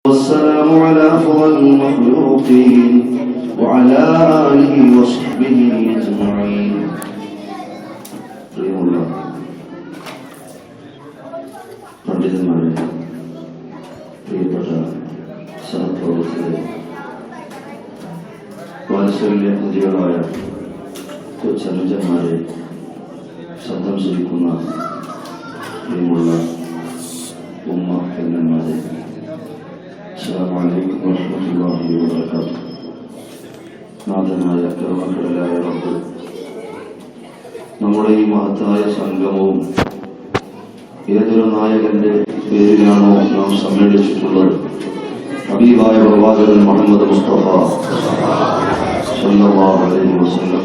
والسلام على أفضل المخلوقين وعلى آله وصحبه أجمعين. പണ്ഡിതന്മാരെ, പ്രിയപ്പെട്ട സഹപ്രവർത്തകരെ, വാത്സല്യ നിധികളായ കൊച്ചനുജന്മാരെ, ശബ്ദം ശ്രമിക്കുന്ന പ്രിയമുള്ള ഉമ്മ പെങ്ങന്മാരെ, അസ്സലാമു അലൈക്കും വറഹ്മത്തുള്ളാഹി വബറകാതുഹു. നാഥനായ കരുണക്കടലായ റബ്ബ് നമ്മുടെ ഈ മഹത്തായ സംഗമവും ഏതൊരു നായകന്റെ പേരിലാണോ നാം സമ്മേളിച്ചിട്ടുള്ളത്, ഹബീബായ പ്രവാചകൻ മുഹമ്മദ് മുസ്തഫ സല്ലല്ലാഹു അലൈഹി വസല്ലം.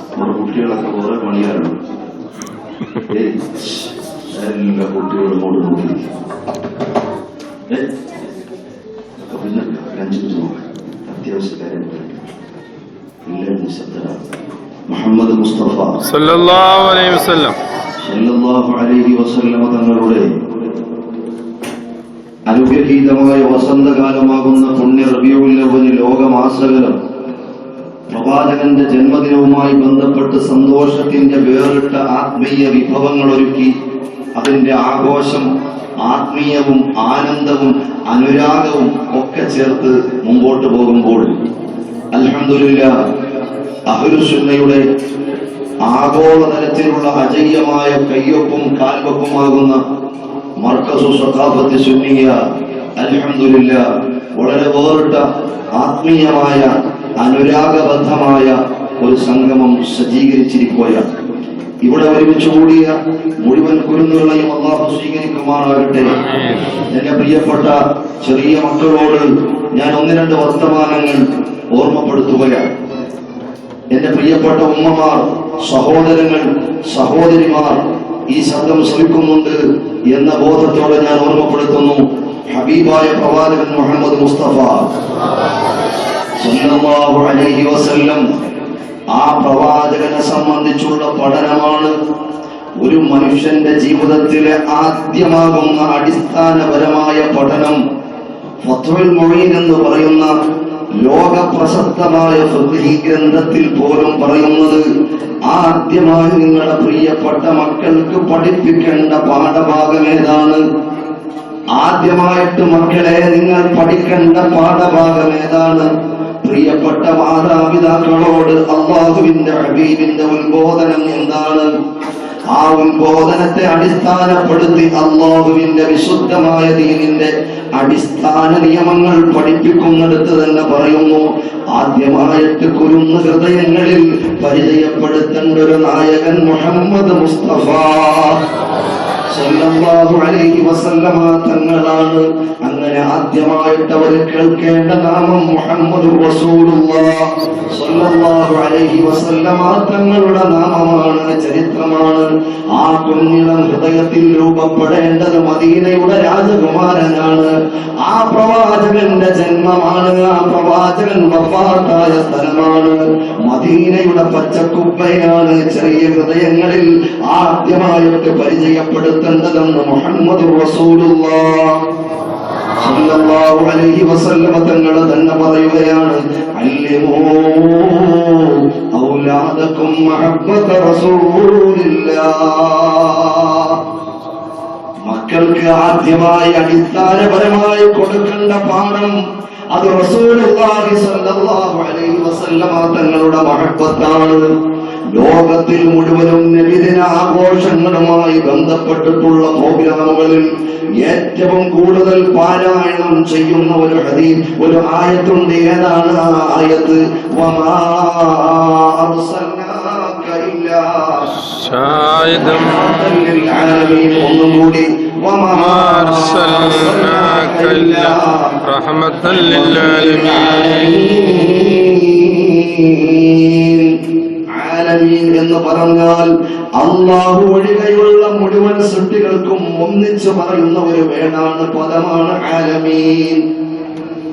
നമ്മുടെ കുട്ടികളൊക്കെ വേറെ പണിയാറാണ്. എല്ലാ കുട്ടികളും കൊണ്ട് നോക്കി പിന്നെ അഞ്ചു നോക്കാം. അത്യാവശ്യ കാര്യം എല്ലാ നിശബ്ദരാണ്. മുഹമ്മദ് മുസ്തഫ സല്ലല്ലാഹു അലൈഹി വസല്ലം തങ്ങളുടെ അനുഗ്രഹീതമായ വസന്തകാലമാകുന്ന പുണ്യ റബീഉൽ അവ്വൽ ലോകമാസകലം പ്രവാചകന്റെ ജന്മദിനവുമായി ബന്ധപ്പെട്ട് സന്തോഷത്തിന്റെ വേറിട്ട ആത്മീയ വിഭവങ്ങൾ ഒരുക്കി അതിന്റെ ആഘോഷം ആത്മീയവും ആനന്ദവും അനുരാഗവും ഒക്കെ ചേർത്ത് മുമ്പോട്ട് പോകുമ്പോൾ അൽഹംദുലില്ലാഹ് അഹ്ലുസുന്നയുടെ ആഗോളതലത്തിലുള്ള അജയ്യമായ കയ്യൊപ്പും കാൽവെപ്പുമാകുന്ന മർക്കസു സഖാഫത്ത് സുന്നിയ അൽഹംദുലില്ലാഹ് വളരെ വേറിട്ട ആത്മീയമായ അനുരാഗബദ്ധമായ ഒരു സംഗമം സജ്ജീകരിച്ചിരിക്കുകയാണ്. ഇവിടെ ഒരുമിച്ച് കൂടിയ മുഴുവൻ കുരുന്നുകളെയും അല്ലാഹു സ്വീകരിക്കുമാറാകട്ടെ. എന്റെ പ്രിയപ്പെട്ട ചെറിയ മക്കളോട് ഞാൻ ഒന്ന് രണ്ട് വർത്തമാനങ്ങൾ ഓർമ്മപ്പെടുത്തുകയാണ്. എന്റെ പ്രിയപ്പെട്ട ഉമ്മമാർ, സഹോദരങ്ങൾ, സഹോദരിമാർ ഈ ശബ്ദം ശ്രമിക്കുന്നുണ്ട് എന്ന ബോധത്തോടെ ഞാൻ ഓർമ്മപ്പെടുത്തുന്നു. ഹബീബായ പ്രവാചകൻ മുഹമ്മദ് മുസ്തഫ സല്ലല്ലാഹു അലൈഹി വസല്ലം, ആ പ്രവാചകനെ സംബന്ധിച്ചുള്ള പഠനമാണ് ഒരു മനുഷ്യന്റെ ജീവിതത്തിലെ ആദ്യമാകുന്ന അടിസ്ഥാനപരമായ പഠനം. ഫത്ഹുൽ മുഈൻ എന്ന് പറയുന്ന ലോക പ്രശസ്തമായ ഫിഖ്ഹി ഗ്രന്ഥത്തിൽ പോലും പറയുന്നത് ആദ്യമായി നിങ്ങളുടെ പ്രിയപ്പെട്ട മക്കൾക്ക് പഠിപ്പിക്കേണ്ട പാഠഭാഗം ഏതാണ്? ആദ്യമായിട്ട് മക്കളെ നിങ്ങൾ പഠിക്കേണ്ട പാഠഭാഗം ഏതാണ്? പ്രിയപ്പെട്ട മാതാപിതാക്കളോട് അല്ലാഹുവിന്റെ ഹബീബിന്റെ ഉത്ബോധനം എന്താണ്? ആ ഉത്ബോധനത്തെ അടിസ്ഥാനപ്പെടുത്തി അല്ലാഹുവിന്റെ വിശുദ്ധമായ ദീനിന്റെ അടിസ്ഥാന നിയമങ്ങൾ പഠിപ്പിക്കുന്നിടത്ത് തന്നെ പറയുന്നു, ആദ്യമായിട്ട് കുരുന്ന ഹൃദയങ്ങളിൽ പരിചയപ്പെടുത്തേണ്ട ഒരു നായകൻ മുഹമ്മദ് മുസ്തഫ സല്ലല്ലാഹു അലൈഹി വസല്ലമ തങ്ങളാണ്. അങ്ങനെ ആദ്യമായിട്ട് അവർ കേൾക്കേണ്ട നാമം മുഹമ്മദുർ റസൂലുള്ളാഹ് സല്ലല്ലാഹു അലൈഹി വസല്ലമ തങ്ങളുടെ നാമമാണ്, ചരിത്രമാണ്. ആ കുഞ്ഞിളം ഹൃദയത്തിൽ രൂപപ്പെടേണ്ടത് മദീനയുടെ രാജകുമാരനാണ്. ആ പ്രവാചകന്റെ ജന്മമാണ്, ആ പ്രവാചകൻ വഫാത്തായ സ്ഥലമാണ് മദീനയുടെ പച്ചക്കുപ്പയാണ്. ചെറിയ ഹൃദയങ്ങളിൽ ആദ്യമായിട്ട് പരിചയപ്പെടുത്തേണ്ടതെന്ന് മുഹമ്മദുർ റസൂലുള്ളാഹ് സല്ലല്ലാഹു അലൈഹി വസല്ലമ തങ്ങൾ തന്നെ പറയുകയാണ്, അല്ലിമൂ ഔലാദകും മഹബ്ബത റസൂലില്ലാഹ്. മക്കൾക്ക് ആദ്യമായി അടിസ്ഥാനപരമായി കൊടുക്കേണ്ട പാഠം അത് റസൂലുള്ളാഹി സ്വല്ലല്ലാഹു അലൈഹി വസല്ലമ തങ്ങളുടെ മഹബ്ബത്താണ്. ലോകത്തിൽ മുഴുവനും നബിദിന ആഘോഷങ്ങളുമായി ബന്ധപ്പെട്ടിട്ടുള്ള പ്രോഗ്രാമുകളിൽ ഏറ്റവും കൂടുതൽ പാരായണം ചെയ്യുന്ന ഒരു ഹദീസ്, ഒരു ആയത്തുണ്ട്. ഏതാണ് ആ ആയത്ത്? വമാ അർസൽനാക ഇല്ലാ ഷാഹിദൻ ലിൽ ആലമീൻ. ഒന്നുകൂടി, വമാ അർസൽനാക ഇല്ലാ റഹ്മത്തൻ ലിൽ ആലമീൻ. ആലമീൻ എന്ന് പറഞ്ഞാൽ അല്ലാഹു ഒഴികെയുള്ള മുഴുവൻ സൃഷ്ടികൾക്കും ഒന്നിച്ചു പറയുന്ന ഒരു വേടാണ്, പദമാണ് ആലമീൻ.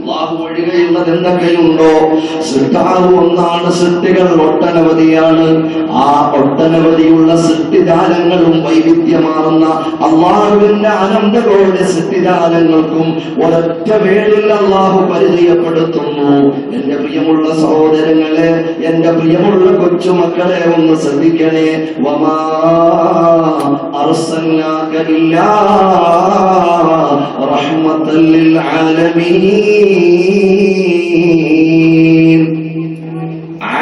അള്ളാഹു ഒഴികെയുള്ളത് എന്തൊക്കെയുണ്ടോ സൃഷ്ടാവ് ഒന്നാണ്, സൃഷ്ടികൾ ഒട്ടനവധിയാണ്. ആ ഒട്ടനവധിയുള്ള സൃഷ്ടിജാലങ്ങളും വൈവിധ്യമാർന്ന അള്ളാഹുവിന്റെ അനന്തകോടി സൃഷ്ടിജാലങ്ങൾക്കും ഒരൊറ്റ വേളിൽ അള്ളാഹു പരിചയപ്പെടുത്തുന്നു. എന്റെ പ്രിയമുള്ള സഹോദരങ്ങളെ, എന്റെ പ്രിയമുള്ള കൊച്ചുമക്കളെ ഒന്ന് ശ്രദ്ധിക്കണേ. വമാ അർസൽനാക ഇല്ലാ റഹ്മത്തൽ ലിൽ ആലമീൻ.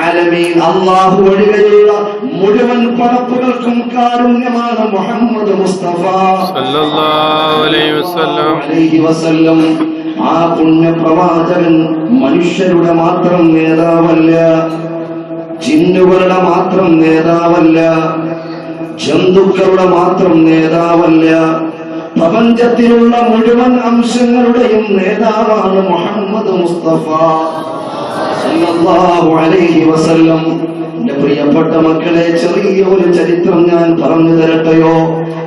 ആലമീൻ അല്ലാഹു ഒഴികെയുള്ള മുഴുവൻ പടപ്പുകൾക്കും കാരുണ്യമാണ് മുഹമ്മദ് മുസ്തഫ സല്ലല്ലാഹു അലൈഹി വസല്ലം. ആ പുണ്യപ്രവാചകൻ മനുഷ്യരുടെ മാത്രം നേതാവല്ല, ജിന്നുകളുടെ മാത്രം നേതാവല്ല, ജന്തുക്കളുടെ മാത്രം നേതാവല്ല, പ്രപഞ്ചത്തിലുള്ള മുഴുവൻ അംശങ്ങളുടെയും നേതാവാണ് മുഹമ്മദ് മുസ്തഫ സല്ലല്ലാഹു അലൈഹി വസല്ലം. എന്റെ പ്രിയപ്പെട്ട മക്കളെ, ചെറിയ ഒരു ചരിത്രം ഞാൻ പറഞ്ഞു തരട്ടെയോ?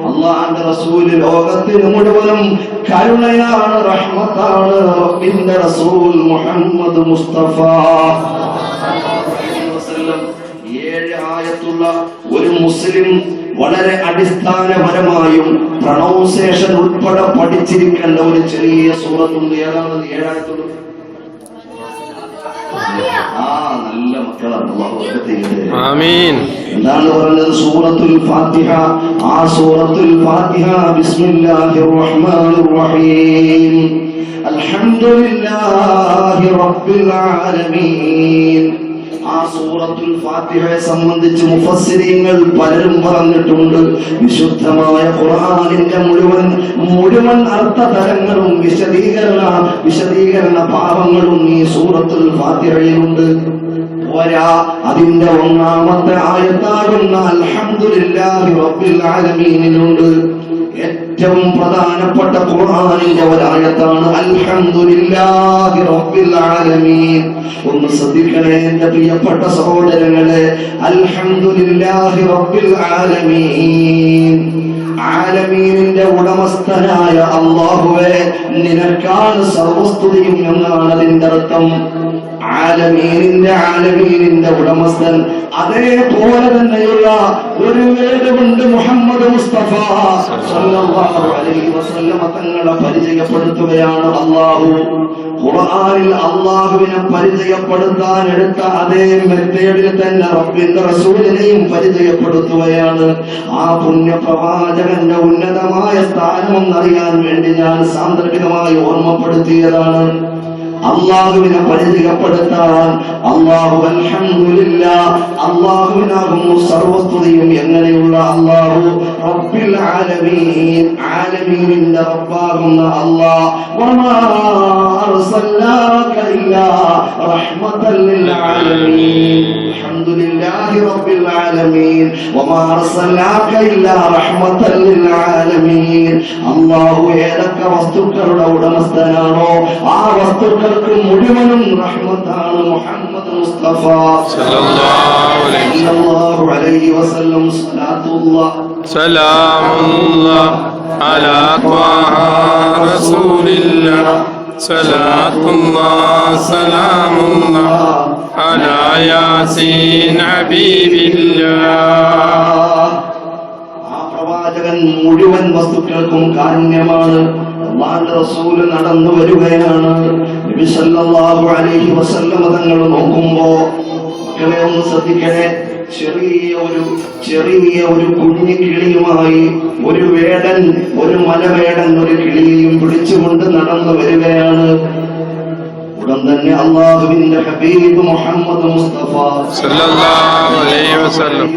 അള്ളാഹുവിന്റെ റസൂല് ലോകത്തിന് മുഴുവനും കരുണയാണ്, റഹ്മത്താണ്. റബ്ബിന്റെ റസൂൽ മുഹമ്മദ് മുസ്തഫ 7 ആയത്തുള്ള ഒരു മുസ്ലിം വളരെ അടിസ്ഥാനപരമായും പ്രൊണൗൺസിയേഷൻ ഉൾപ്പെടെ പഠിച്ചിരിക്കേണ്ട ഒരു ചെറിയ സൂറത്തുണ്ട്. ഏതാണ് 7 ആയത്തുള്ളൂ? നല്ല മക്കളാണ്. ആമീൻ. എന്താണ് പറഞ്ഞത്? സൂറത്തുൽ ഫാത്തിഹ. ആ സൂറത്തുൽ ഫാത്തിഹ ബിസ്മില്ലാഹിർ റഹ്മാനിർ റഹീം അൽഹംദുലില്ലാഹി റബ്ബിൽ ആലമീൻ. ആ സൂറത്തുൽ ഫാത്തിഹയെ സംബന്ധിച്ച് മുഫസ്സിരീങ്ങൾ പലരും പറഞ്ഞിട്ടുണ്ട്. വിശുദ്ധമായ ഖുർആനിന്റെ മുഴുവൻ അർത്ഥതലങ്ങളും വിശദീകരണ ഭാവങ്ങളും ഈ സൂറത്തുൽ ഫാത്തിഹയിലുണ്ട്. പോരാ, അതിന്റെ 1-ാമത്തെ ആയത്താകുന്ന അൽഹംദുലില്ലാഹി റബ്ബിൽ ആലമീനിലുണ്ട്. ഏറ്റവും പ്രധാനപ്പെട്ട ഖുർആനിന്റെ ഒരായത്താണ് അൽഹംദുലില്ലാഹി റബ്ബിൽ ആലമീൻ. ഒന്ന് ശ്രദ്ധിക്കണേ എന്റെ പ്രിയപ്പെട്ട സഹോദരങ്ങളെ, അൽഹംദുലില്ലാഹി റബ്ബിൽ ആലമീൻ. ആലമീനിന്റെ ഉടമസ്ഥനായ അല്ലാഹുവേ, നിനക്കാണ് സർവസ്തുതിയും എന്നാണ് അതിന്റെ അർത്ഥം. ആലമീനിന്റെ ഉടമസ്ഥൻ. അതേപോലെ തന്നെയുള്ള ഒരു വേദമുണ്ട് മുഹമ്മദ് മുസ്തഫ സല്ലല്ലാഹു അലൈഹി വസല്ലം തങ്ങളെ പരിചയപ്പെടുത്തുകയാണ് അല്ലാഹു. ഖുർആനിൽ അല്ലാഹുവിനെ പരിചയപ്പെടുത്താൻ എടുത്ത അതേ മെത്തേഡിൽ തന്നെ റബ്ബിന്റെ റസൂലിനെയും പരിചയപ്പെടുത്തുകയാണ്. ആ പുണ്യപ്രവാചകന്റെ ഉന്നതമായ സ്ഥാനമെന്നറിയാൻ വേണ്ടി ഞാൻ സാന്ദർഭികമായി ഓർമ്മപ്പെടുത്തിയതാണ്. അള്ളാഹുവിനെ പരിചയപ്പെടുത്താൻ അല്ലാഹു അൽഹംദുലില്ലാഹ്, അള്ളാഹുവിനാകുന്നു സർവസ്തുതിയും. എങ്ങനെയുള്ള അല്ലാഹു? റബ്ബിൽ ആലമീൻ, ആലമീനിന്റെ റബ്ബാകുന്ന അല്ലാഹ്. വമാ അർസൽനാക ഇല്ലാ റഹ്മത്തൽ ലിൽ ആലമീൻ. അൽഹംദുലില്ലാഹി റബ്ബിൽ ആലമീൻ വമാ അർസൽനാക ഇല്ലാ റഹ്മത്തൽ ലിൽ ആലമീൻ. അല്ലാഹു ഏതൊക്കെ വസ്തുക്കളുടെ ഉടമസ്ഥനാണോ ആ വസ്തുക്കൾ മുഴുവനും റഹ്മത്താണ് മുഹമ്മദ് മുസ്തഫ സല്ലല്ലാഹു അലൈഹി വസല്ലം. സലാമുല്ലാഹ് അലാ ത്വാഹ റസൂലില്ലാഹ്. സലാത്തുല്ലാഹ് സലാമുല്ലാഹ് അലാ യാസീൻ ഹബീബില്ലാഹ്. ആ പ്രവാചകൻ മുഴുവൻ വസ്തുക്കൾക്കും കാരുണ്യമാണ്. അല്ലാഹുവിന്റെ റസൂൽ നടന്നു വരികയാണ്. നബി സല്ലല്ലാഹു അലൈഹി വസല്ലം തങ്ങൾ നോക്കുമ്പോ, മക്കളെ ഒന്ന് ശ്രദ്ധിക്കണേ, ചെറിയ ഒരു കുഞ്ഞു കിളിയുമായി ഒരു വേടൻ, ഒരു മലവേടൻ ഒരു കിളിയെയും പിടിച്ചുകൊണ്ട് നടന്നു വരികയാണ്. ഉടൻ തന്നെ അല്ലാഹുവിന്റെ ഹബീബ് മുഹമ്മദ് മുസ്തഫ സല്ലല്ലാഹു അലൈഹി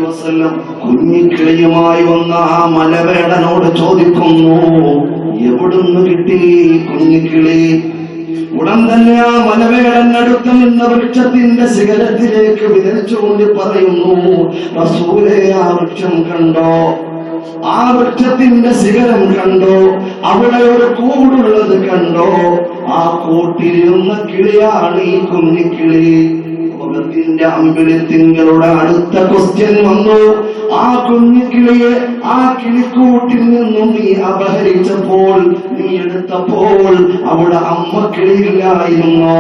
വസല്ലം കുഞ്ഞിക്കിളിയുമായി വന്ന ആ മലവേടനോട് ചോദിക്കുന്നു, എവിടുന്ന് കിട്ടി കുഞ്ഞിക്കിളി? ഉടൻ തന്നെ ആ മലവേടൻ അടുത്ത് നിന്ന വൃക്ഷത്തിന്റെ ശിഖരത്തിലേക്ക് വിരച്ചുകൊണ്ട് പറയുന്നു, റസൂലേ, ആ വൃക്ഷം കണ്ടോ? ആ വൃക്ഷത്തിന്റെ ശിഖരം കണ്ടോ? അവിടെ ഒരു കൂടുള്ളത് കണ്ടോ? ആ കൂട്ടിലിരുന്ന കിളിയാണ് ഈ കുഞ്ഞിക്കിളി. മുഖത്തിന്റെ അമ്പിളിത്തിങ്കളുടെ അടുത്ത ക്വസ്റ്റ്യൻ വന്നു. ആ കുഞ്ഞിക്കിളിയെ ആ കിളിക്കൂട്ടിൽ നിന്നും നീ അപഹരിച്ചപ്പോൾ, നീ എടുത്തപ്പോൾ അവിടെ അമ്മ കിളിയില്ലായിരുന്നോ,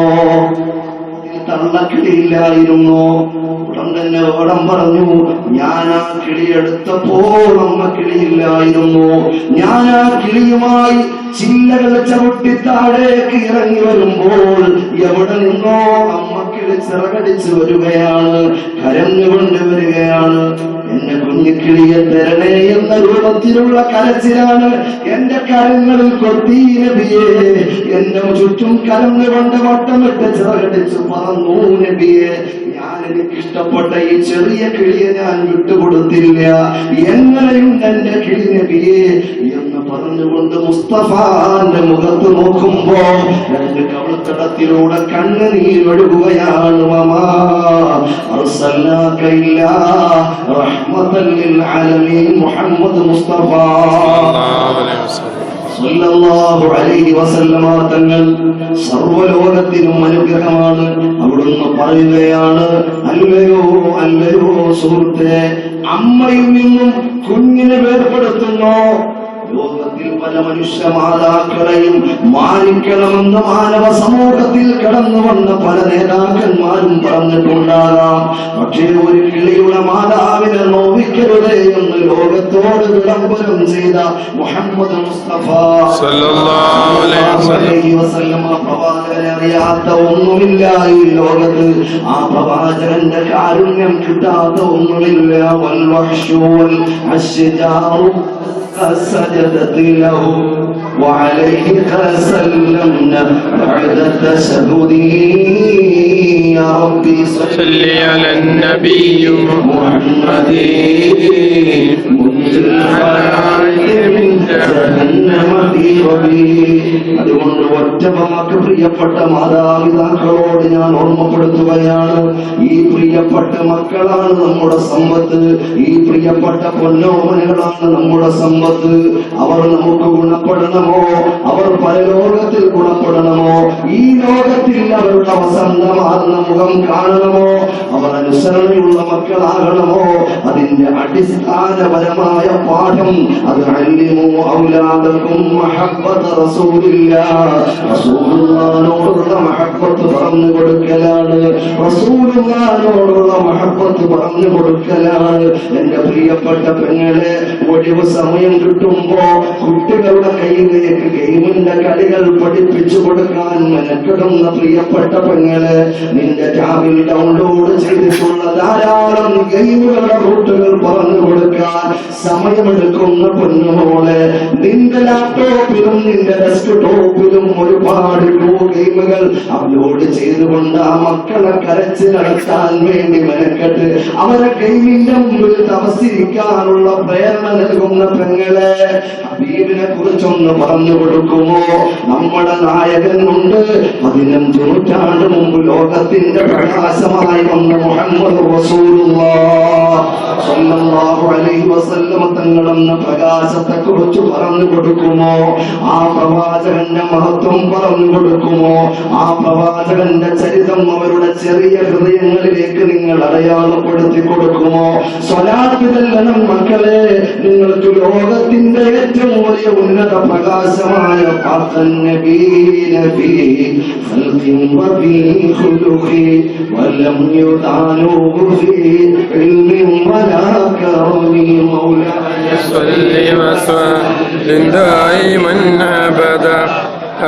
തള്ളക്കിളിയില്ലായിരുന്നോ? ഉടൻ തന്നെ ഓടം പറഞ്ഞു, ഞാൻ ആ കിളി എടുത്തപ്പോൾ അമ്മ കിളിയില്ലായിരുന്നു. ഞാൻ ആ കിളിയുമായി ചില്ലകൾ ചവിട്ടി താഴേക്ക് ഇറങ്ങി വരുമ്പോൾ എവിടെ നിന്നോ അമ്മ കിളി ചിറകടിച്ച് വരികയാണ്, കരഞ്ഞുകൊണ്ട് വരികയാണ്. എന്റെ കുഞ്ഞിക്കിളിയെ തരണേ എന്ന രൂപത്തിലുള്ള കരച്ചിലാണ് എന്റെ കരങ്ങളിൽ കൊത്തി നബിയെ. എന്റെ ചുറ്റും കരഞ്ഞുകൊണ്ട് വട്ടമിട്ട് ചിറകടിച്ച് പറന്നു നബിയെ. ഞാൻ എനിക്കിഷ്ടപ്പെട്ട ഈ ചെറിയ കിളിയെ ഞാൻ വിട്ടുകൊടുത്തില്ല, എങ്ങനെയുണ്ട് എന്റെ കിളി നബിയെ എന്ന് പറഞ്ഞുകൊണ്ട് മുസ്തഫാന്റെ മുഖത്ത് നോക്കുമ്പോ രണ്ട് കവിൾത്തടത്തിലൂടെ കണ്ണുനീർ ഒഴുകുകയാണ്. മമാ അർസൽനാക ഇല്ലാ റഹ്മത്തൻ ലിൽ ആലമീൻ മുഹമ്മദ് മുസ്തഫ സല്ലല്ലാഹു അലൈഹി വസല്ലമ തങ്ങൾ സർവ്വലോകത്തിനും അനുഗ്രഹമാണ്. അവിടുന്ന് പറയുകയാണ്, അല്ലയോ അല്ലയോ സുഹൃത്തെ, അമ്മയിൽ നിന്നും കുഞ്ഞിനെ വേർപെടുത്തുന്നോ? ലോകത്തിൽ പല മനുഷ്യ മാതാക്കളെയും മാനിക്കണമെന്ന് മാനവ സമൂഹത്തിൽ കടന്നു വന്ന പല നേതാക്കന്മാരും പറഞ്ഞിട്ടുണ്ടാകാം. പക്ഷേ ഒരു കിളിയുടെ മാതാവിനെ നോവിക്കരുതേ എന്ന് ലോകത്തോട് വിളംബരം ചെയ്ത മുഹമ്മദ് മുസ്തഫ സല്ലല്ലാഹു അലൈഹി വസല്ലം പ്രവാചകനെ അറിയാത്ത ഒന്നുമില്ല ഈ ലോകത്ത്. ആ പ്രവാചകന്റെ കാരുണ്യം കിട്ടാത്ത ഒന്നുമില്ല. വൽ വഹ്ശു വൽ അശ്ജാറു سجدت له وعليه سلمنا بعد التشهد. يا ربي صل على النبي محمد من جهنم في ربي. അതുകൊണ്ട് ഒറ്റവാക്ക് പ്രിയപ്പെട്ട മാതാപിതാക്കളോട് ഞാൻ ഓർമ്മപ്പെടുത്തുകയാണ്, ഈ പ്രിയപ്പെട്ട മക്കളാണ് നമ്മുടെ സമ്പത്ത്, ഈ പ്രിയപ്പെട്ട പൊന്നോമനകളാണ് നമ്മുടെ സമ്പത്ത്. അവർ നമുക്ക് ഗുണപ്പെടണമോ, അവർ പരലോകത്തിൽ ഗുണപ്പെടണമോ, ഈ ലോകത്തിൽ അവരുടെ വസന്തമാർന്ന മുഖം കാണണമോ, അവർ അനുസരണയുള്ള മക്കളാകണമോ, അതിന്റെ അടിസ്ഥാനപരമായ പാഠം അത് അല്ലിമു ഔലാദക്കും മഹബ്ബത റസൂലില്ലാഹ്. റസൂലുള്ളാഹിനോടുള്ള മഹബ്ബത്ത് പറഞ്ഞു കൊടുക്കലാണ്, റസൂലുള്ളാഹിനോടുള്ള മഹബ്ബത്ത് പറഞ്ഞു കൊടുക്കലാണ്. എന്റെ പ്രിയപ്പെട്ട പെങ്ങളെ, ഒഴിവ് സമയം കിട്ടുമ്പോ കുട്ടികളുടെ കയ്യിലേക്ക് ഗെയിമിന്റെ കളികൾ പഠിപ്പിച്ചു കൊടുക്കാൻ മെനക്കെടുന്ന പ്രിയപ്പെട്ട പെങ്ങളെ, നിന്റെ ടാബിൽ ഡൗൺലോഡ് ചെയ്തിട്ടുള്ള ധാരാളം ഗെയിമുകളുടെ റൂട്ടുകൾ പറഞ്ഞു കൊടുക്കാൻ സമയമെടുക്കുന്ന പൊന്നുമോളെ, നിന്റെ ലാപ്ടോപ്പിലും നിന്റെ ഡെസ്ക്ടോപ്പിലും ഒരുപാട് ഗെയിമുകൾ അപ്ലോഡ് ചെയ്തുകൊണ്ട് ആ മക്കളെ കരച്ച് നടത്താൻ വേണ്ടി മെനക്കെട്ട് അവരെ ഗെയിമിന്റെ മുമ്പിൽ തമസിരിക്കാനുള്ള പ്രേരണ നൽകുന്ന പെങ്ങളെ, ഹബീബിനെ കുറിച്ചൊന്ന് പറഞ്ഞു കൊടുക്കുമോ? നമ്മുടെ നായകനുണ്ട്. 15 നൂറ്റാണ്ട് മുമ്പ് ലോകത്തിന്റെ പ്രകാശമായി വന്ന മുഹമ്മദ് റസൂലുള്ളാഹ് സ്വല്ലല്ലാഹു അലൈഹി വസല്ലം തങ്ങളെന്ന പ്രകാശത്തെ കുറിച്ച് പറഞ്ഞു കൊടുക്കുമോ? ആ പ്രവാചകന്റെ മഹത്വം പറഞ്ഞു കൊടുക്കുമോ? ആ പ്രവാചകന്റെ ചരിതം അവരുടെ ചെറിയ ഹൃദയങ്ങളിലേക്ക് നിങ്ങൾ അടയാളപ്പെടുത്തി കൊടുക്കുമോ? സ്വലാത്ത് ചൊല്ലണം മക്കളെ. നിങ്ങൾക്ക് ലോകത്തിന്റെ ഏറ്റവും വലിയ ഉന്നത പ്രകാശമായ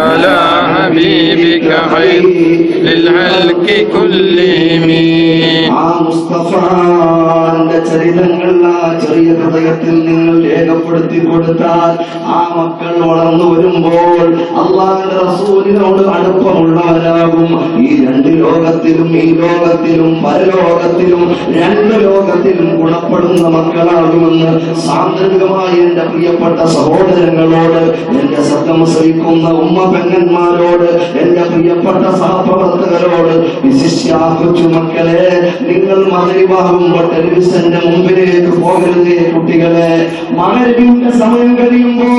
على حبيبك خير للخلق كلهم. ആ മുസ്തഫാന്റെ ചരിതങ്ങൾ ആ ചെറിയ ഹൃദയത്തിൽ നിങ്ങൾ രേഖപ്പെടുത്തി കൊടുത്താൽ ആ മക്കൾ വളർന്നു വരുമ്പോൾ അല്ലാഹുവിന്റെ റസൂലിനോട് അടുപ്പമുള്ളവരാകും. ഈ രണ്ട് ലോകത്തിലും, ഈ ലോകത്തിലും പരലോകത്തിലും, രണ്ട് ലോകത്തിലും ഗുണപ്പെടുന്ന മക്കളാകുമെന്ന് സാന്ദർഭികമായി എന്റെ പ്രിയപ്പെട്ട സഹോദരങ്ങളോട്, എന്റെ ശബ്ദം ശ്രവിക്കുന്ന ഉമ്മ പെങ്ങന്മാരോട്, എന്റെ പ്രിയപ്പെട്ട സഹപ്രവർത്തകരോട്, വിശിഷ്യ കൊച്ചു മക്കളെ, നിങ്ങൾ മഗ്‌രിബാകുമ്പോൾ ടെലിവിഷന്റെ മുമ്പിലേക്ക് പോകരുതേ കുട്ടികളെ. മഗ്‌രിബിന്റെ സമയം കഴിയുമ്പോ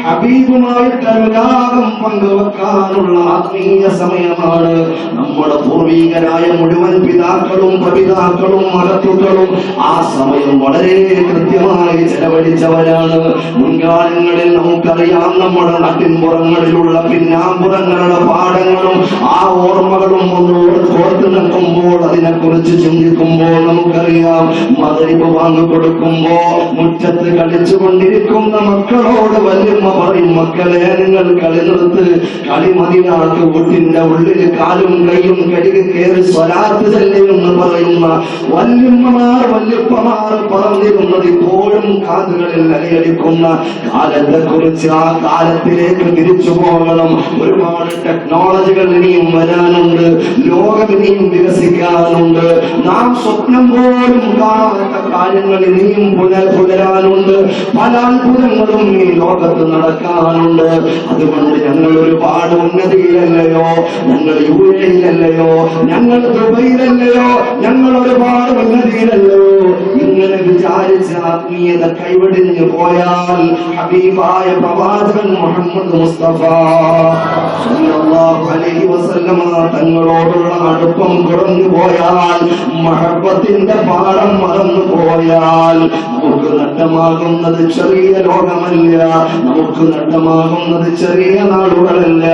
ഹബീബുമായിട്ട് അനുരാഗം പങ്കുവെക്കാനുള്ള ആത്മീയ സമയമാണ്. നമ്മുടെ പൂർവിക ബഹുമാന്യരായ മുഴുവൻ പിതാക്കളും പ്രപിതാക്കളും മഹത്തുക്കളും ആ സമയം വളരെ കൃത്യമായി ചെലവഴിച്ചവരാണ്. മുൻകാലങ്ങളിൽ നമുക്കറിയാം, നമ്മുടെ നാട്ടിൻപുറങ്ങളിലുള്ള പിന്നാമ്പുറങ്ങളുടെ പാഠങ്ങളും ആ ഓർമ്മകളും ഒന്നോട് കോർത്ത് നിൽക്കുമ്പോൾ, അതിനെക്കുറിച്ച് ചിന്തിക്കുമ്പോൾ നമുക്കറിയാം, മഗ്‌രിബ് വാങ്ങി കൊടുക്കുമ്പോ മുറ്റത്ത് കളിച്ചുകൊണ്ടിരിക്കുന്ന മക്കളോട് വല്യമ്മ പറയും, മക്കളെ നിങ്ങൾ കളി നിർത്ത്, കളി മതിയാക്ക്, വീട്ടിന്റെ ഉള്ളിൽ കാലും കൈയും കഴുകി കയറി സ്വലാത്ത് ചെല്ലുമെന്ന് പറയുന്ന വല്യമ്മമാർ വല്യപ്പമാർ പറഞ്ഞിരുന്നത് ഇപ്പോഴും കാതുകളിൽ അലയടിക്കുന്ന കാലത്തെ കുറിച്ച്. ആ കാലത്തിലേക്ക് തിരിച്ചു പോകണം. ഒരുപാട് ടെക്നോളജികൾ ഇനിയും വരാനുണ്ട്, ലോകം ഇനിയും വികസിക്കാനുണ്ട്, നാം സ്വപ്നം പോലും കാണാത്ത കാര്യങ്ങൾ ഇനിയും പുലരാനുണ്ട്, പല അത്ഭുതങ്ങളും ഈ ലോകത്ത് നടക്കാനുണ്ട്. അതുകൊണ്ട് ഞങ്ങൾ ഒരുപാട് ഉന്നതിയിലല്ലയോ, ഞങ്ങൾ യുഎഇയിലല്ലയോ, ഞങ്ങൾ ദുബൈയിലല്ലയോ, ഞങ്ങൾ ഒരുപാട് ഉന്നതിയിലല്ലയോ. ഇങ്ങനെ വിചാരിച്ച ആത്മീയത കൈവെടിഞ്ഞു പോയാൽ ഹബീബായ പ്രവാചകൻ മുഹമ്മദ് മുസ്തഫ സല്ലല്ലാഹു അലൈഹി വസല്ലമ തങ്ങളോടുള്ള അടുപ്പം കുറഞ്ഞു പോയാൽ, മഹബത്തിന്റെ പാഠം മറന്നു പോയാൽ, നമുക്ക് നഷ്ടമാകുന്നത് ചെറിയ ലോകമല്ല, നമുക്ക് നഷ്ടമാകുന്നത് ചെറിയ നാളുകളല്ല.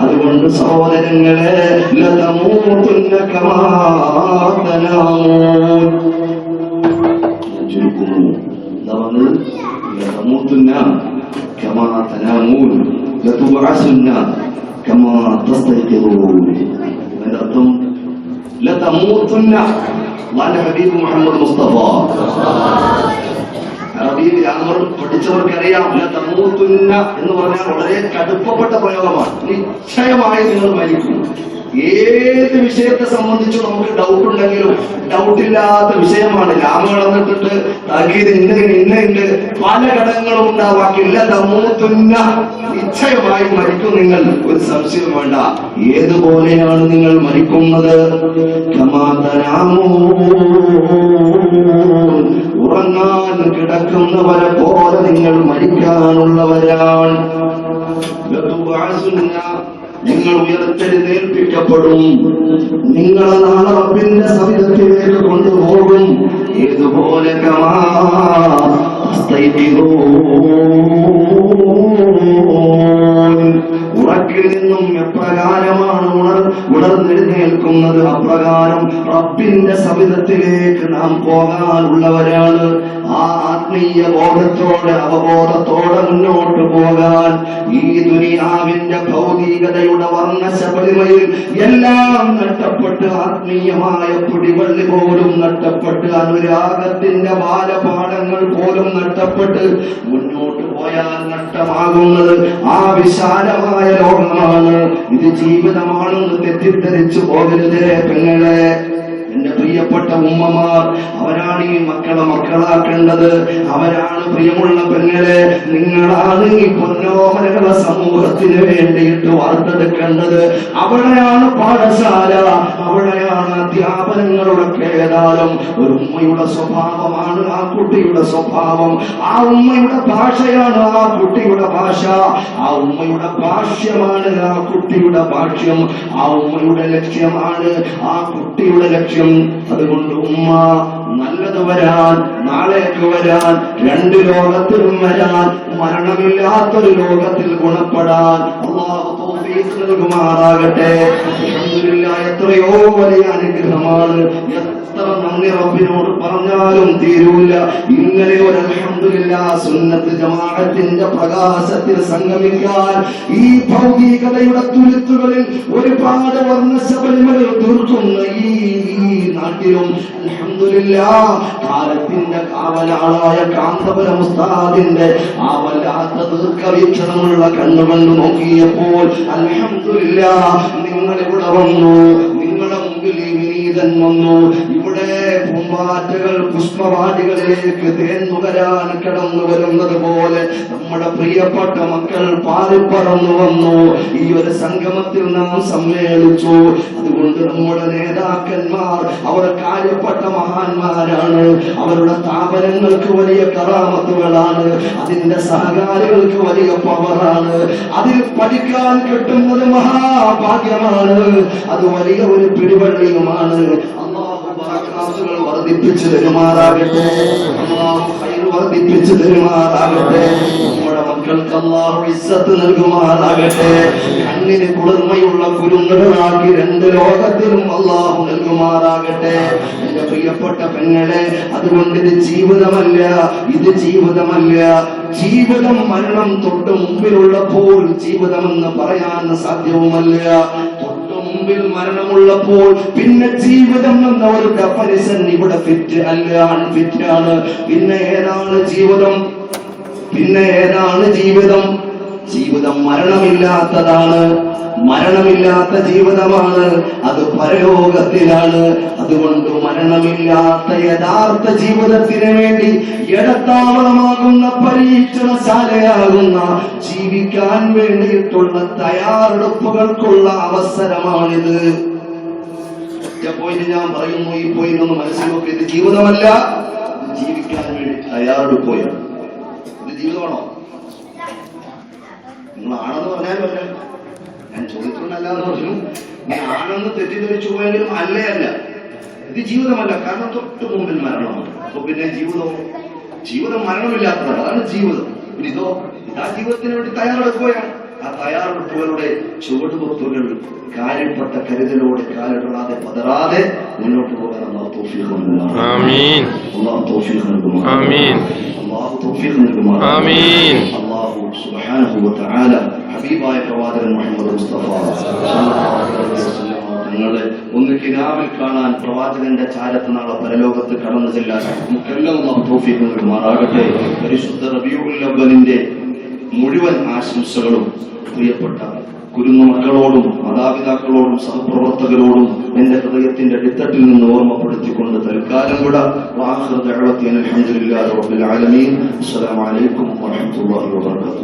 അതുകൊണ്ട് സഹോദരങ്ങളെ, ലതമൂതുന്ന കമാ തനാമൂൻ, ലതമൂതുന്ന കമാ തനാമൂൻ ലതുബഅസുന്ന കമാ തസ്തയ്ഖിറൂൻ. അതിന്റെ അർത്ഥം ലതമൂതുന്ന, അല്ലാഹുവിന്റെ ഹബീബ് മുഹമ്മദ് മുസ്തഫ അറബി ഗ്രാമർ പഠിച്ചവർക്കറിയാം, ലതമൂതുന്ന എന്ന് പറഞ്ഞാൽ വളരെ കടുപ്പപ്പെട്ട പ്രയോഗമാണ്. നിശ്ചയമായി നിങ്ങൾ മരിക്കും. ഏത് വിഷയത്തെ സംബന്ധിച്ച് നമുക്ക് ഡൗട്ട് ഉണ്ടെങ്കിലും ഡൗട്ടില്ലാത്ത വിഷയമാണ്. ലാമകൾ എന്നിട്ടിട്ട് താക്കീത് ഇന്നുണ്ട്, പല ഘടകങ്ങളും ഉണ്ടാവാക്കില്ല. തമൂത്തുന്ന, നിശ്ചയമായി മരിക്കും നിങ്ങൾ, ഒരു സംശയം വേണ്ട. ഏതുപോലെയാണ് നിങ്ങൾ മരിക്കുന്നത്? ഉറങ്ങാൻ കിടക്കുന്നവരെ പോലെ നിങ്ങൾ മരിക്കാനുള്ളവരാണ്. നിങ്ങൾ ഉയർത്തെഴുന്നേൽപ്പിക്കപ്പെടും, നിങ്ങളെ നാളെ റബ്ബിന്റെ സവിധത്തിലേക്ക് കൊണ്ടുപോകും. ഏതുപോലെ ഉറക്കിൽ നിന്നും എപ്രകാരമാണ് ഉണർന്നെഴുന്നേൽക്കുന്നത്, അപ്രകാരം റബ്ബിന്റെ സവിധത്തിലേക്ക് നാം പോകാനുള്ളവരാണ്. ആ ആത്മീയ ബോധത്തോടെ അവബോധത്തോടെ മുന്നോട്ട് പോകാൻ, ഈ ദുനിയാവിന്റെ ഭൗതികതയുടെ വർണ്ണശബളിമയിൽ എല്ലാം നഷ്ടപ്പെട്ട്, ആത്മീയമായ പിടിവള്ളി പോലും നഷ്ടപ്പെട്ട്, അനുരാഗത്തിന്റെ ബാലപാഠങ്ങൾ പോലും നഷ്ടപ്പെട്ട് മുന്നോട്ട് പോയാൽ നഷ്ടമാകുന്നത് ആ വിശാലമായ ലോകമാണ്. ഇത് ജീവിതമാണെന്ന് തെറ്റിദ്ധരിച്ചു പോകരുതേ പെങ്ങളെ. എന്റെ പ്രിയപ്പെട്ട ഉമ്മമാർ, അവരാണ് ഈ മക്കളെ മക്കളാക്കേണ്ടത്. അവരാണ് പ്രിയമുള്ള പെങ്ങളെ, നിങ്ങളാണ് ഈ പൊന്നോമനകളെ സമൂഹത്തിന് വേണ്ടിയിട്ട് വാർത്തെടുക്കേണ്ടത്. അവിടെയാണ് പാഠശാല, അവിടെയാണ് അധ്യാപനങ്ങളുടെ കേദാരം. ഒരു ഉമ്മയുടെ സ്വഭാവമാണ് ആ കുട്ടിയുടെ സ്വഭാവം, ആ ഉമ്മയുടെ ഭാഷയാണ് ആ കുട്ടിയുടെ ഭാഷ, ആ ഉമ്മയുടെ ഭാഷ്യമാണ് ആ കുട്ടിയുടെ ഭാഷ്യം, ആ ഉമ്മയുടെ ലക്ഷ്യമാണ് ആ കുട്ടിയുടെ ലക്ഷ്യം. അതുകൊണ്ട് ഉമ്മ നല്ലത് വരാൻ, നാളേക്ക് വരാൻ, രണ്ട് ലോകത്തിലും വരാൻ, മരണമില്ലാത്തൊരു ലോകത്തിൽ ഗുണപ്പെടാൻ അല്ലാഹു തൗഫീഖ് നൽകുമാറാകട്ടെ. അൽഹംദുലില്ലാഹ്, എത്രയോ വലിയ അനുഗ്രഹമാണ്. എത്ര നന്ദി റബ്ബിനോട് പറഞ്ഞാലും തീരൂല. ഇങ്ങനെ ഒരു അൽഹംദുലില്ലാഹ് സുന്നത്ത് ജമാഅത്തിന്റെ പ്രകാശത്തിൽ സംഗമിക്കാൻ, ഈ ഭൗതികതയുടെ തുരുത്തുകളിൽ ഒരുപാട് വർണ്ണശബളിമകൾ തീർക്കുന്ന ഈ നാട്ടിലും അൽഹംദുലില്ലാഹ് കാലത്തിന്റെ കാവലാളായ കാന്തപുരം ഉസ്താദിന്റെ ആ വല്ലാത്ത ദീർഘവീക്ഷണമുള്ള കണ്ണുകൊണ്ട് നോക്കിയപ്പോൾ അൽഹംദുലില്ലാഹ് നിങ്ങൾ ഇവിടെ വന്നു, നിങ്ങളുടെ മുമ്പിൽ ഈ വിനീതൻ വന്നു. ഇവിടെ പൂമ്പാറ്റകൾ പുഷ്പവാടികളിലേക്ക് തേൻ നുകരാൻ കടന്നു വരുന്നത് പോലെ നമ്മുടെ പ്രിയപ്പെട്ട മക്കൾ പാറിപ്പറന്നു വന്നു. ഈ ഒരു സംഗമത്തിൽ നാം സമ്മേളിച്ചു. അതുകൊണ്ട് നമ്മുടെ നേതാക്കന്മാർ അവർ കാര്യപ്പെട്ട മഹാന്മാരാണ്. അവരുടെ സ്ഥാപനങ്ങൾക്ക് വലിയ കറാമത്തുകളാണ്. അതിന്റെ സഹകാരികൾക്ക് വലിയ പവറാണ്. അതിൽ പഠിക്കാൻ കിട്ടുന്നത് മഹാഭാഗ്യമാണ്. അത് വലിയ ഒരു പിടിവള്ളിയുമാണ്. അല്ലാഹു ബറകാത്തുകൾ വർദ്ധിപ്പിച്ചു തരുമാറാകട്ടെ. അല്ലാഹു ഖൈർ വർദ്ധിപ്പിച്ചു തരുമാറാകട്ടെ. നമ്മുടെ മക്കൾക്ക് അല്ലാഹു ഇസ്സത്ത് നൽകുമാറാകട്ടെ. കണ്ണിന് കുളിർമയുള്ള കുരുന്നുകളാക്കി രണ്ട് ലോകത്തിലും അല്ലാഹു നൽകുമാറാകട്ടെ. എന്റെ പ്രിയപ്പെട്ട പെങ്ങളെ, അതുകൊണ്ട് ഇത് ജീവിതമല്ല, ഇത് ജീവിതമല്ല. ജീവിതം മരണം തൊട്ട് മുമ്പിലുള്ളപ്പോൾ ജീവിതമെന്ന് പറയാൻ സാധ്യവുമല്ല. തൊട്ട് മുമ്പിൽ മരണമുള്ളപ്പോൾ പിന്നെ ജീവിതം എന്ന ഒരു ഡെഫിനിഷൻ ഇവിടെ ഫിറ്റ് അല്ല, അൺഫിറ്റ് ആണ്. പിന്നെ ഏതാണ് ജീവിതം? പിന്നെ ഏതാണ് ജീവിതം? ജീവിതം മരണമില്ലാത്തതാണ്. മരണമില്ലാത്ത ജീവിതമാണ്. അത് പരലോകത്തിലാണ്. അതുകൊണ്ട് മരണമില്ലാത്ത യഥാർത്ഥ ജീവിതത്തിന് വേണ്ടി ഇടത്താവളമാകുന്ന പരീക്ഷണശാലയാകുന്ന ജീവിക്കാൻ വേണ്ടിയിട്ടുള്ള തയ്യാറെടുപ്പുകൾക്കുള്ള അവസരമാണിത്. ഒറ്റ പോയിന്റ് ഞാൻ പറയുന്നു, ഈ പോയിന്റ് ഒന്ന് മനസ്സിലാക്കി. ഇത് ജീവിതമല്ല, ഇത് ജീവിക്കാൻ വേണ്ടി തയ്യാറെടുക്കുകയാണ്. ഇത് ജീവിതമാണോ? നിങ്ങൾ ആണെന്ന് പറഞ്ഞാൽ പറ്റില്ല. ഞാൻ ചോദിച്ചിട്ടുണ്ടല്ലാന്ന് പറഞ്ഞു. നീ ആണെന്ന് തെറ്റിദ്ധരിച്ചു പോയെങ്കിലും അല്ലേ അല്ല, ഇത് ജീവിതമല്ല. കാരണം തൊട്ട് മുമ്പിൽ മരണമാണ്. അപ്പൊ പിന്നെ ജീവിതം മരണമില്ലാത്തതാണ്. അതാണ് ജീവിതം. ഇതോ ഇതാ ജീവിതത്തിന് വേണ്ടി തയ്യാറെടുക്കുകയാണ്. ആ തയ്യാറെടുപ്പുകളുടെ ചുവടുകുത്തുകൾ കാര്യപ്പെട്ട കരുതലോടെ കാലിടാതെ പതറാതെ മുന്നോട്ട് പോകാൻ അല്ലാഹു തൗഫീഖ് നൽകുമാറാകട്ടെ. ആമീൻ. അല്ലാഹു തൗഫീഖ് നൽകുമാറാകട്ടെ. ആമീൻ. അല്ലാഹു തൗഫീഖ് നൽകുമാറാകട്ടെ. ആമീൻ. അല്ലാഹു സുബ്ഹാനഹു വ തആല ഹബീബായ പ്രവാചകൻ മുഹമ്മദ് മുസ്തഫ സല്ലല്ലാഹു അലൈഹി വസല്ലം തങ്ങളെ ഒന്ന് കിനാവിൽ കാണാൻ പ്രവാചകന്റെ ചാരത്ത് നാളെ പരലോകത്ത് കടന്നു ചെല്ലാൻ നമുക്കെല്ലാം അല്ലാഹു തൗഫീഖ് നൽകുമാറാകട്ടെ. പരിശുദ്ധ റബീഉൽ അവ്വലിന്റെ മുഴുവൻ ആശംസകളും പ്രിയപ്പെട്ട കുരുന്നുമക്കളോടും മാതാപിതാക്കളോടും സഹപ്രവർത്തകരോടും എന്റെ ഹൃദയത്തിന്റെ അടിത്തട്ടിൽ നിന്ന് ഓർമ്മപ്പെടുത്തിക്കൊണ്ട് തൽക്കാലം കൂടെ അൽഹംദുലില്ലാഹി റബ്ബിൽ ആലമീൻ. അസ്സലാമു അലൈക്കും വറഹ്മത്തുള്ളാഹി വബറകാതുഹു.